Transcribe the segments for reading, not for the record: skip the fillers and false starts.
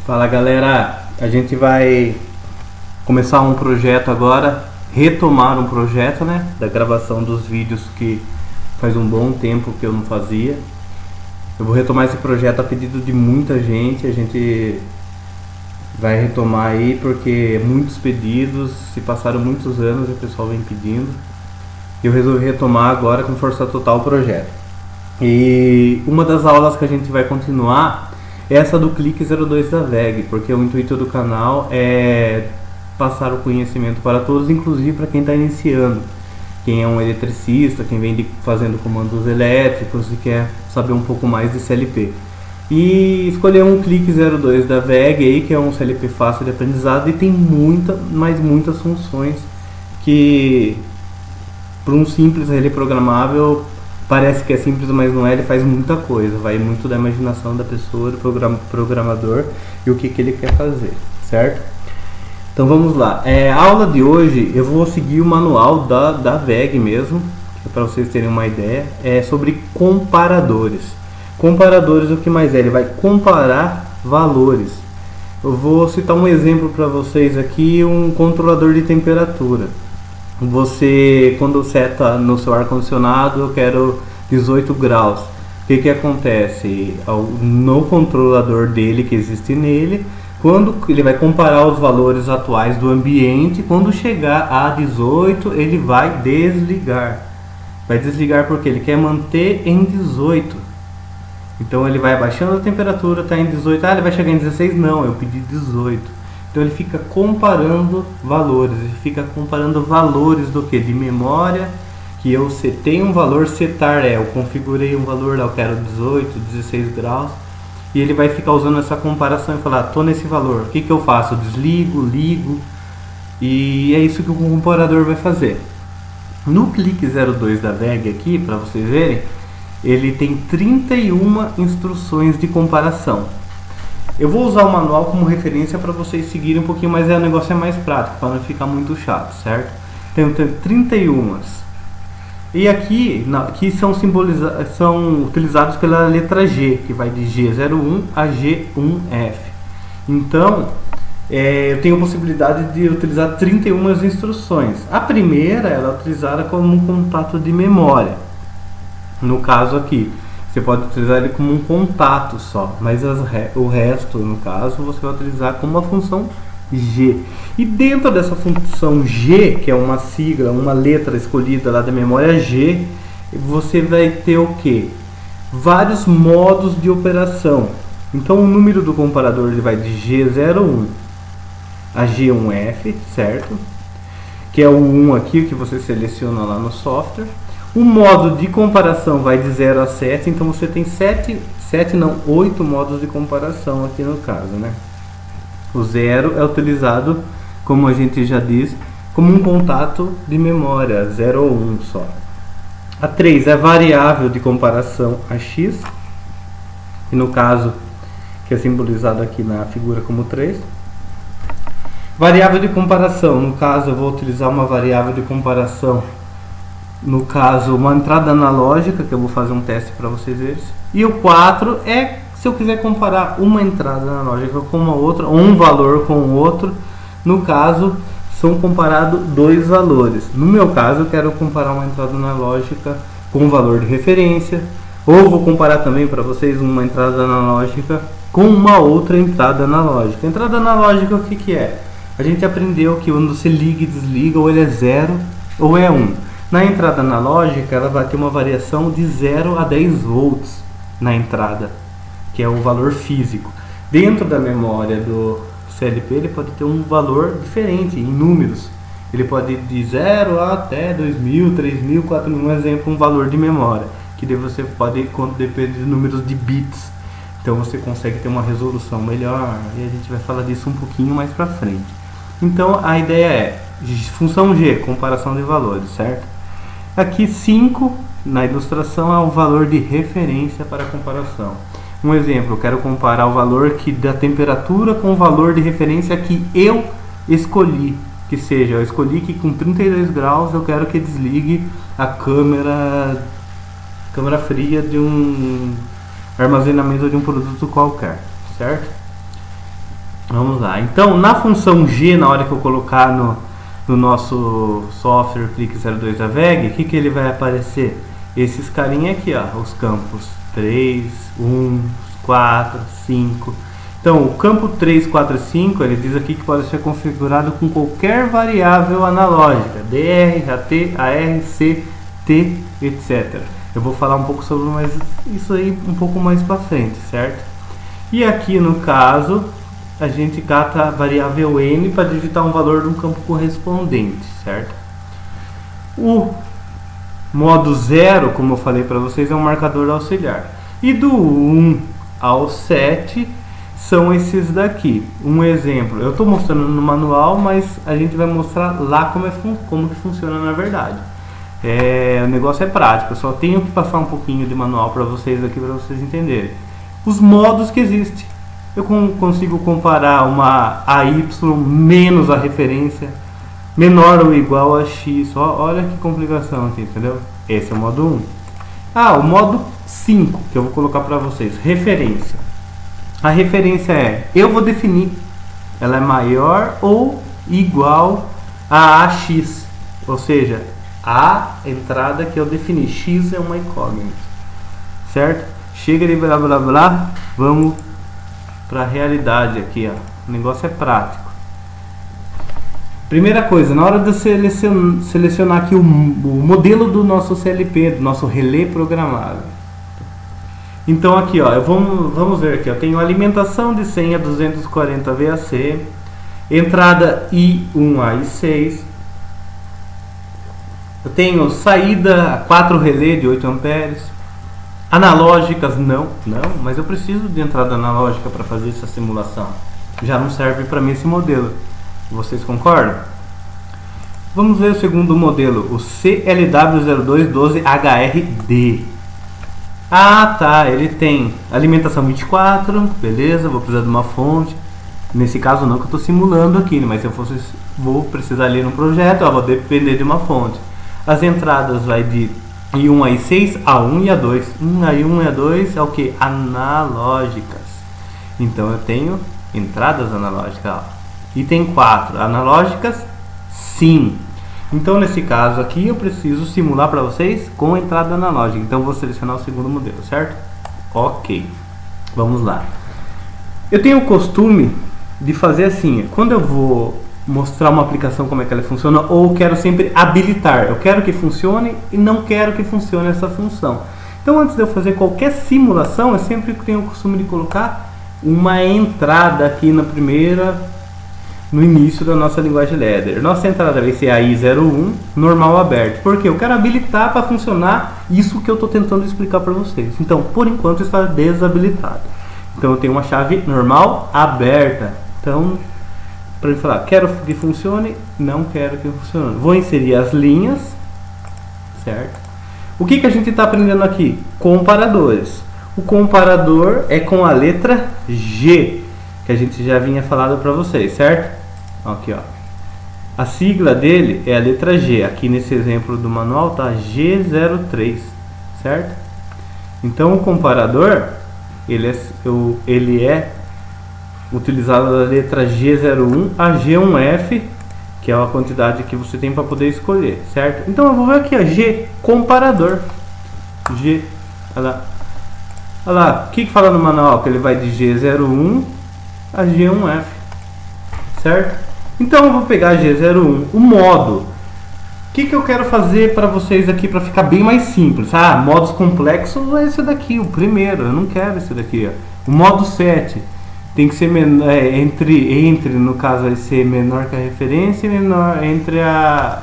Fala galera, a gente vai começar um projeto agora, retomar um projeto, né, da gravação dos vídeos que faz um bom tempo que eu não fazia. Eu vou retomar esse projeto a pedido de muita gente, a gente vai retomar aí porque muitos pedidos, se passaram muitos anos e o pessoal vem pedindo. Eu resolvi retomar agora com força total o projeto. E uma das aulas que a gente vai continuar é essa do Clique 02 da VEG, porque o intuito do canal é passar o conhecimento para todos, inclusive para quem está iniciando, quem é um eletricista, quem vem fazendo comandos elétricos e quer saber um pouco mais de CLP. E escolher um Clique 02 da VEG aí, que é um CLP fácil de aprendizado e tem muitas funções que para um simples relé programável parece que é simples, mas não é. Ele faz muita coisa, vai muito da imaginação da pessoa, do programador e o que ele quer fazer, certo? Então vamos lá. A aula de hoje eu vou seguir o manual da VEG mesmo, para vocês terem uma ideia. É sobre comparadores. Comparadores, o que mais é? Ele vai comparar valores. Eu vou citar um exemplo para vocês aqui, um controlador de temperatura. Você, quando seta no seu ar-condicionado, eu quero 18 graus. O que acontece? No controlador dele, que existe nele, quando ele vai comparar os valores atuais do ambiente, quando chegar a 18, ele vai desligar. Vai desligar porque ele quer manter em 18. Então ele vai abaixando a temperatura, está em 18. Ah, ele vai chegar em 16? Não, eu pedi 18. Então ele fica comparando valores, do que? De memória, que eu setei um valor, eu configurei um valor, eu quero 18, 16 graus, e ele vai ficar usando essa comparação e falar, tô nesse valor, o que eu faço? Eu desligo, ligo, e é isso que o comparador vai fazer. No Clique 02 da VEG aqui, para vocês verem, ele tem 31 instruções de comparação. Eu vou usar o manual como referência para vocês seguirem um pouquinho, mas o negócio é mais prático, para não ficar muito chato, certo? Tem 31. E aqui são utilizados pela letra G, que vai de G01 a G1F. Então, eu tenho a possibilidade de utilizar 31 instruções. A primeira ela é utilizada como um contato de memória. No caso aqui, você pode utilizar ele como um contato só, mas o resto, no caso, você vai utilizar como uma função G. E dentro dessa função G, que é uma sigla, uma letra escolhida lá da memória G, você vai ter o que? Vários modos de operação. Então o número do comparador ele vai de G01 a G1F, certo? Que é o 1 aqui que você seleciona lá no software. O modo de comparação vai de 0 a 7, então você tem 8 modos de comparação aqui no caso, né? O 0 é utilizado, como a gente já diz, como um contato de memória, 0 ou 1 só. A 3 é a variável de comparação a x, e no caso, que é simbolizado aqui na figura como 3. Variável de comparação, no caso eu vou utilizar uma variável de comparação, no caso uma entrada analógica, que eu vou fazer um teste para vocês verem. E o 4 é se eu quiser comparar uma entrada analógica com uma outra, ou um valor com o outro. No caso, são comparados dois valores. No meu caso, eu quero comparar uma entrada analógica com um valor de referência, ou vou comparar também para vocês uma entrada analógica com uma outra entrada analógica. Entrada analógica, o que é? A gente aprendeu que quando você liga e desliga, ou ele é 0 ou é 1. Na entrada analógica, ela vai ter uma variação de 0 a 10 volts na entrada, que é o valor físico. Dentro da memória do CLP, ele pode ter um valor diferente em números. Ele pode ir de 0 até 2000, 3000, 4000, um exemplo, um valor de memória, que daí você pode, quando depende de números de bits. Então você consegue ter uma resolução melhor, e a gente vai falar disso um pouquinho mais pra frente. Então a ideia é, função G, comparação de valores, certo? Aqui 5 na ilustração é o valor de referência para comparação. Um exemplo, eu quero comparar o valor da temperatura com o valor de referência que eu escolhi. Que seja, eu escolhi que com 32 graus eu quero que desligue a câmera fria de um armazenamento de um produto qualquer, certo? Vamos lá. Então, na função G, na hora que eu colocar no nosso software Clique 02 da VEG, o que ele vai aparecer? Esses carinha aqui, ó, os campos 3, 1, 4, 5. Então, o campo 3, 4 e 5, ele diz aqui que pode ser configurado com qualquer variável analógica, DR, AT, AR, C, T, etc. Eu vou falar um pouco sobre isso aí um pouco mais para frente, certo? E aqui no caso, a gente cata a variável N para digitar um valor de um campo correspondente, certo? O modo 0, como eu falei para vocês, é um marcador auxiliar. E do 1 ao 7 são esses daqui. Um exemplo, eu estou mostrando no manual, mas a gente vai mostrar lá como que funciona na verdade. O negócio é prático, eu só tenho que passar um pouquinho de manual para vocês aqui, para vocês entenderem. Os modos que existem. Eu consigo comparar uma AY menos a referência, menor ou igual a X. Olha que complicação aqui, entendeu? Esse é o modo 1. O modo 5, que eu vou colocar para vocês. Referência. A referência eu vou definir, ela é maior ou igual a AX. Ou seja, a entrada que eu defini. X é uma incógnita. Certo? Chega de blá blá blá, vamos para a realidade aqui, ó. O negócio é prático. Primeira coisa, na hora de selecionar aqui o modelo do nosso CLP, do nosso relé programável. Então aqui, ó, vamos ver aqui, ó, tenho alimentação de senha 240 VAC, entrada I1 a I6. Eu tenho saída 4 relé de 8 amperes. Analógicas não, mas eu preciso de entrada analógica para fazer essa simulação. Já não serve para mim esse modelo. Vocês concordam? Vamos ver o segundo modelo, o CLW0212HRD. Tá, ele tem alimentação 24, beleza, vou precisar de uma fonte. Nesse caso não, que eu estou simulando aqui, mas se eu vou precisar ler no projeto, vou depender de uma fonte. As entradas vai de I1 a I6, A1 e A2. A1 e A2 é o que? Analógicas. Então eu tenho entradas analógicas. Ó. Item 4, analógicas, sim. Então nesse caso aqui eu preciso simular para vocês com entrada analógica. Então eu vou selecionar o segundo modelo, certo? Ok, vamos lá. Eu tenho o costume de fazer assim, quando eu vou mostrar uma aplicação como é que ela funciona, ou quero sempre habilitar, eu quero que funcione e não quero que funcione essa função. Então antes de eu fazer qualquer simulação, eu sempre tenho o costume de colocar uma entrada aqui no início da nossa linguagem ladder. Nossa entrada vai ser a I01, normal aberto, porque eu quero habilitar para funcionar isso que eu estou tentando explicar para vocês. Então por enquanto está desabilitado. Então eu tenho uma chave normal aberta. Então para ele falar, quero que funcione, não quero que funcione. Vou inserir as linhas, certo? O que a gente está aprendendo aqui? Comparadores. O comparador é com a letra G, que a gente já vinha falado para vocês, certo? Aqui, ó. A sigla dele é a letra G. Aqui nesse exemplo do manual tá G03, certo? Então o comparador, ele é utilizado da letra G01 a G1F, que é a quantidade que você tem para poder escolher, certo? Então eu vou ver aqui, ó, G, comparador. G, olha lá, o que fala no manual? Que ele vai de G01 a G1F, certo? Então eu vou pegar G01, o modo. O que eu quero fazer para vocês aqui para ficar bem mais simples? Modos complexos é esse daqui, o primeiro, eu não quero esse daqui, ó. O modo 7 tem que ser menor, entre no caso vai ser menor que a referência e menor entre a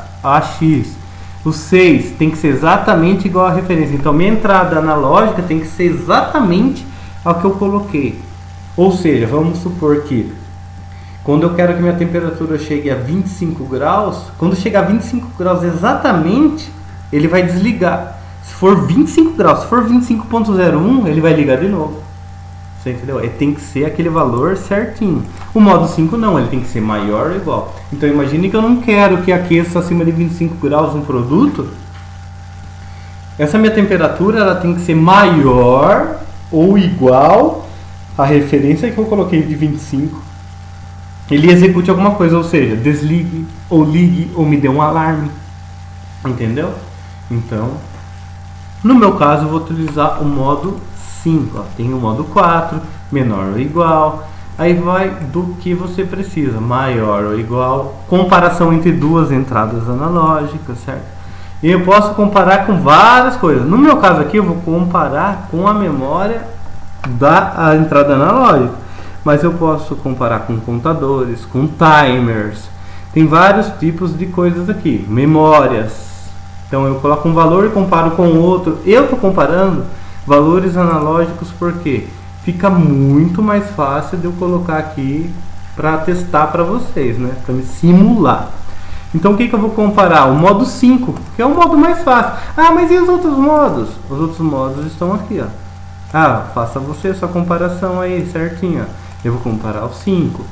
X. O 6 tem que ser exatamente igual à referência. Então minha entrada analógica tem que ser exatamente ao que eu coloquei. Ou seja, vamos supor que quando eu quero que minha temperatura chegue a 25 graus, quando chegar a 25 graus exatamente, ele vai desligar. Se for 25 graus, se for 25.01, ele vai ligar de novo. Você entendeu? Tem que ser aquele valor certinho. O modo 5 não, ele tem que ser maior ou igual. Então imagine que eu não quero que aqueça acima de 25 graus um produto. Essa minha temperatura ela tem que ser maior ou igual à referência que eu coloquei de 25. ele execute alguma coisa, ou seja, desligue ou ligue ou me dê um alarme, entendeu? Então, no meu caso eu vou utilizar o modo 5, ó. Tem o modo 4, menor ou igual, aí vai do que você precisa, maior ou igual, comparação entre duas entradas analógicas, certo? E eu posso comparar com várias coisas. No meu caso aqui eu vou comparar com a memória da entrada analógica, mas eu posso comparar com contadores, com timers, tem vários tipos de coisas aqui, memórias. Então eu coloco um valor e comparo com outro. Eu estou comparando valores analógicos porque fica muito mais fácil de eu colocar aqui para testar para vocês, né? Para me simular. Então o que eu vou comparar? O modo 5, que é o modo mais fácil. Ah, mas e os outros modos? Os outros modos estão aqui, ó. Ah, faça você sua comparação aí certinho. Eu vou comparar o 5.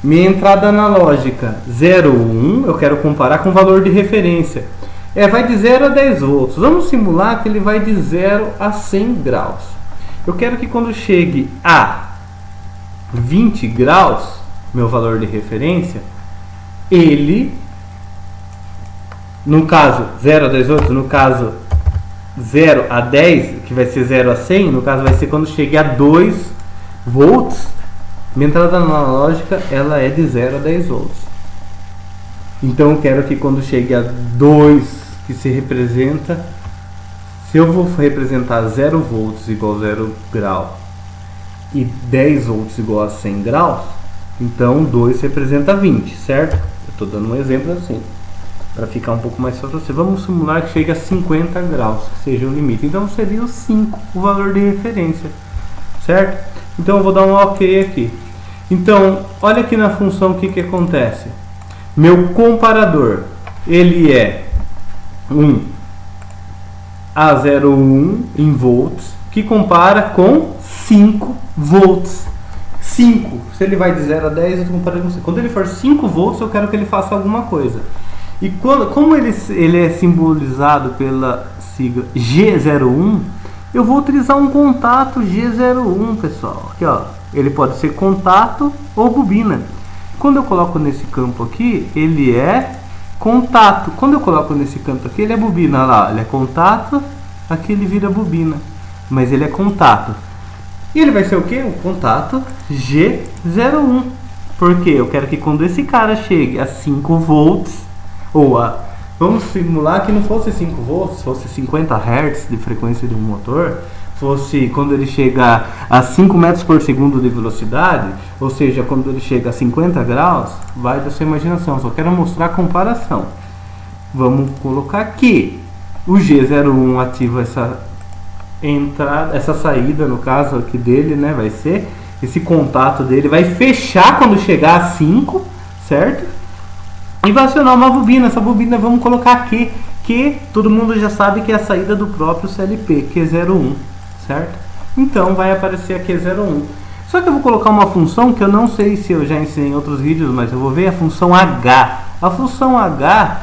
Minha entrada analógica 0,1, eu quero comparar com o valor de referência. Vai de 0 a 10 volts. Vamos simular que ele vai de 0 a 100 graus. Eu quero que quando chegue a 20 graus, meu valor de referência, ele, no caso 0 a 10 volts, no caso 0 a 10, que vai ser 0 a 100, no caso vai ser quando chegue a 2 volts, minha entrada analógica ela é de 0 a 10 volts. Então eu quero que quando chegue a 2, que se representa, se eu vou representar 0 volts igual a 0 grau e 10 volts igual a 100 graus, então 2 representa 20, certo? Eu estou dando um exemplo assim, para ficar um pouco mais fácil para você. Vamos simular que chegue a 50 graus, que seja o limite. Então seria o 5, o valor de referência, certo? Então eu vou dar um OK aqui. Então, olha aqui na função o que acontece. Meu comparador, ele é um A01 em volts, que compara com 5 volts. 5, se ele vai de 0 a 10, eu estou comparando com 5. Quando ele for 5 volts, eu quero que ele faça alguma coisa. E como ele é simbolizado pela sigla G01, eu vou utilizar um contato G01, pessoal. Aqui, ó, ele pode ser contato ou bobina. Quando eu coloco nesse campo aqui, ele é contato. Quando eu coloco nesse canto aqui, ele é bobina. Lá, ele é contato, aqui ele vira bobina, mas ele é contato. E ele vai ser o que? O contato G01. Porque eu quero que quando esse cara chegue a 5 volts, ou a... Vamos simular que não fosse 5 volts, fosse 50 Hz de frequência de um motor, fosse quando ele chegar a 5 metros por segundo de velocidade, ou seja, quando ele chega a 50 graus, vai da sua imaginação. Só quero mostrar a comparação. Vamos colocar aqui. O G01 ativa essa entrada, essa saída, no caso aqui dele, né, vai ser esse contato dele, vai fechar quando chegar a 5, certo? E vai acionar uma bobina. Essa bobina vamos colocar aqui, que todo mundo já sabe que é a saída do próprio CLP, Q01, certo? Então vai aparecer a Q01. Só que eu vou colocar uma função que eu não sei se eu já ensinei em outros vídeos, mas eu vou ver a função H. A função H,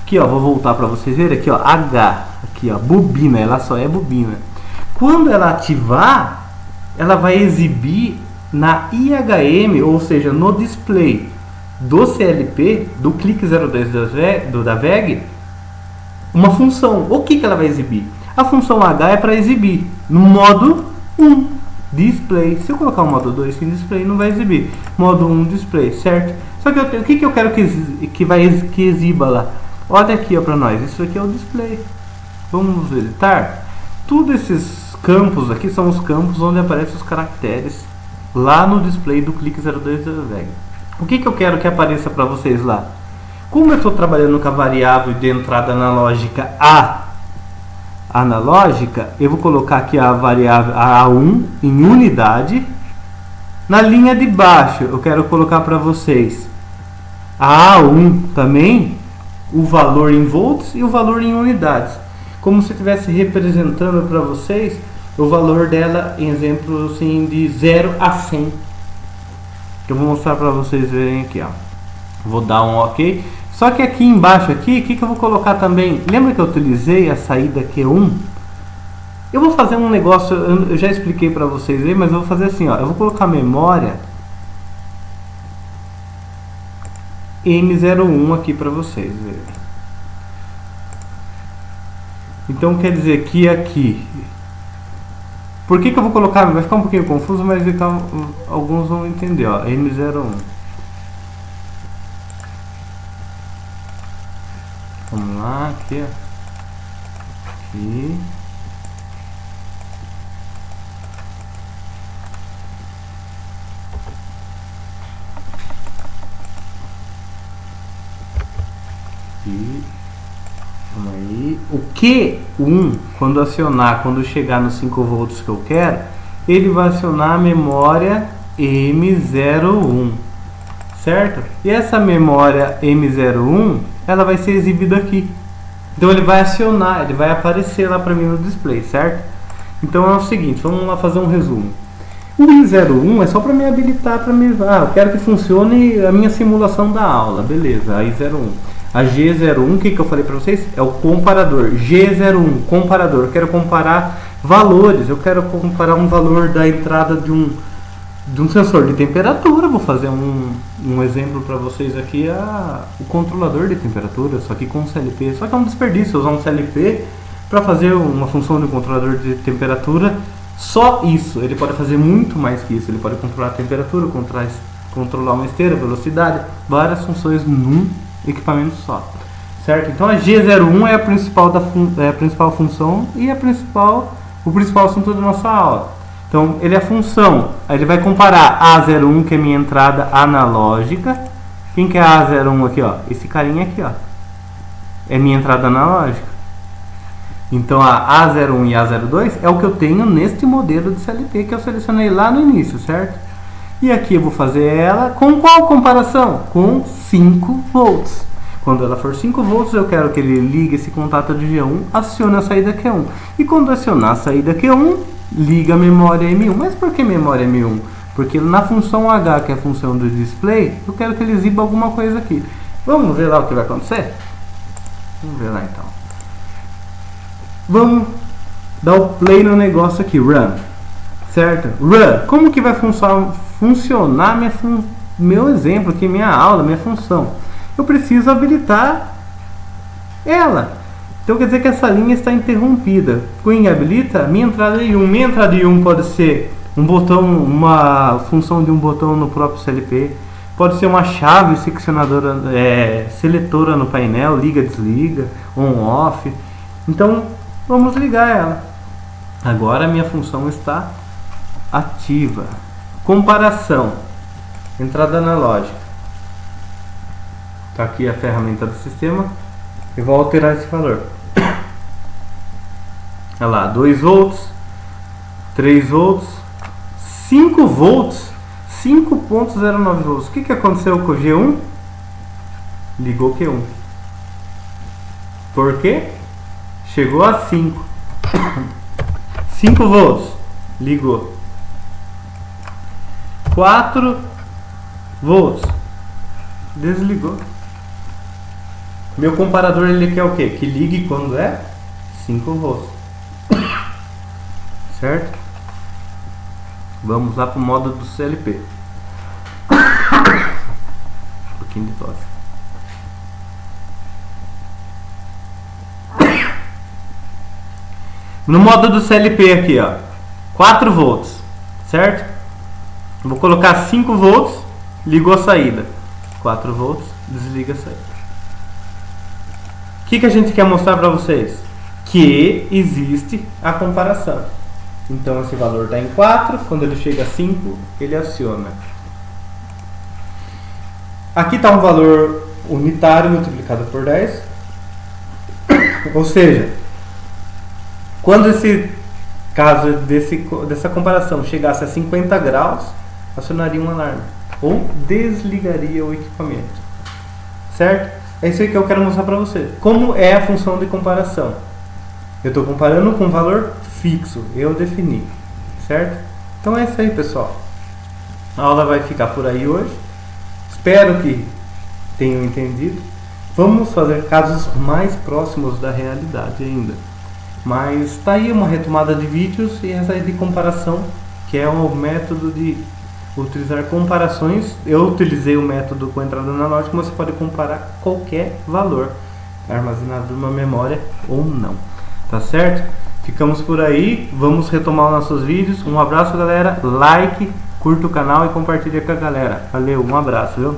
aqui ó, vou voltar para vocês verem aqui ó, H, aqui ó, bobina, ela só é bobina. Quando ela ativar, ela vai exibir na IHM, ou seja, no display do CLP, do clique 02 da VEG, uma função. O que ela vai exibir? A função H é para exibir no modo 1, display. Se eu colocar o modo 2 sem display, não vai exibir. Modo 1, display, certo? Só que o que eu quero que exiba lá? Olha aqui para nós, isso aqui é o display. Vamos editar. Todos esses campos aqui são os campos onde aparecem os caracteres lá no display do clique 02 da VEG. O que eu quero que apareça para vocês lá? Como eu estou trabalhando com a variável de entrada analógica A analógica, eu vou colocar aqui a variável A1 em unidade. Na linha de baixo, eu quero colocar para vocês a A1 também, o valor em volts e o valor em unidades. Como se eu estivesse representando para vocês o valor dela em exemplo assim, de 0 a 100. Que eu vou mostrar para vocês verem aqui, ó. Vou dar um OK. Só que aqui embaixo aqui, o que eu vou colocar também? Lembra que eu utilizei a saída Q1? Eu vou fazer um negócio, eu já expliquei para vocês aí, mas eu vou fazer assim, ó. Eu vou colocar memória M01 aqui para vocês verem. Então quer dizer que aqui, por que eu vou colocar, vai ficar um pouquinho confuso, mas alguns vão entender, ó, M01. Vamos lá, aqui, ó. Aqui. Aqui. Vamos aí. O Q1, quando acionar, quando chegar nos 5 volts que eu quero, ele vai acionar a memória M01, certo? E essa memória M01, ela vai ser exibida aqui. Então ele vai acionar, ele vai aparecer lá para mim no display, certo? Então é o seguinte, vamos lá fazer um resumo. O I01 é só para me habilitar, para me... eu quero que funcione a minha simulação da aula, beleza, a I01. A G01, o que eu falei para vocês? É o comparador. G01, comparador. Eu quero comparar valores, eu quero comparar um valor da entrada de um sensor de temperatura. Vou fazer um exemplo para vocês aqui, o controlador de temperatura, só que com CLP. Só que é um desperdício usar um CLP para fazer uma função de controlador de temperatura. Só isso, ele pode fazer muito mais que isso. Ele pode controlar a temperatura, controlar uma esteira, velocidade, várias funções num equipamento só, certo? Então a G01 é a principal função e o principal assunto da nossa aula. Então ele é a função, aí ele vai comparar A01, que é minha entrada analógica. Quem que é A01 aqui, ó? Esse carinha aqui, ó, é minha entrada analógica. Então a A01 e a A02 é o que eu tenho neste modelo de CLP que eu selecionei lá no início, certo? E aqui eu vou fazer ela com qual comparação? Com 5 volts. Quando ela for 5 volts, eu quero que ele ligue esse contato de G1, acione a saída Q1. E quando acionar a saída Q1, liga a memória M1. Mas por que memória M1? Porque na função H, que é a função do display, eu quero que ele exiba alguma coisa aqui. Vamos ver lá o que vai acontecer? Vamos ver lá então. Vamos dar o play no negócio aqui, run. Certo? Run. Como que vai funcionar meu exemplo aqui, minha aula, minha função? Eu preciso habilitar ela. Então quer dizer que essa linha está interrompida. Quem habilita? Minha entrada I1. Minha entrada I1 pode ser um botão, uma função de um botão no próprio CLP. Pode ser uma chave seccionadora, seletora no painel, liga, desliga, on, off. Então vamos ligar ela. Agora a minha função está ativa. Comparação. Entrada analógica. Está aqui a ferramenta do sistema. E vou alterar esse valor. Olha lá, 2 volts, 3 volts, 5 volts, 5.09 volts. O que aconteceu com o G1? Ligou Q1. Por quê? Chegou a 5. 5 volts. Ligou. 4 volts. Desligou. Meu comparador ele quer o quê? Que ligue quando é 5 volts. Certo? Vamos lá para o modo do CLP. Um pouquinho de tosse. No modo do CLP aqui, ó, 4 volts, certo? Vou colocar 5 volts, ligou a saída. 4 volts, desliga a saída. O que a gente quer mostrar para vocês? Que existe a comparação. Então esse valor está em 4, quando ele chega a 5, ele aciona. Aqui está um valor unitário multiplicado por 10. Ou seja, quando esse caso dessa comparação chegasse a 50 graus, acionaria um alarme ou desligaria o equipamento. Certo? É isso aí que eu quero mostrar para você. Como é a função de comparação? Eu estou comparando com um valor fixo, eu defini, certo? Então é isso aí, pessoal. A aula vai ficar por aí hoje. Espero que tenham entendido. Vamos fazer casos mais próximos da realidade ainda. Mas está aí uma retomada de vídeos e essa aí de comparação, que é um método de utilizar comparações. Eu utilizei o método com entrada analógica, mas você pode comparar qualquer valor armazenado numa memória ou não, tá certo? Ficamos por aí, vamos retomar os nossos vídeos. Um abraço, galera, like, curta o canal e compartilha com a galera. Valeu, um abraço, viu?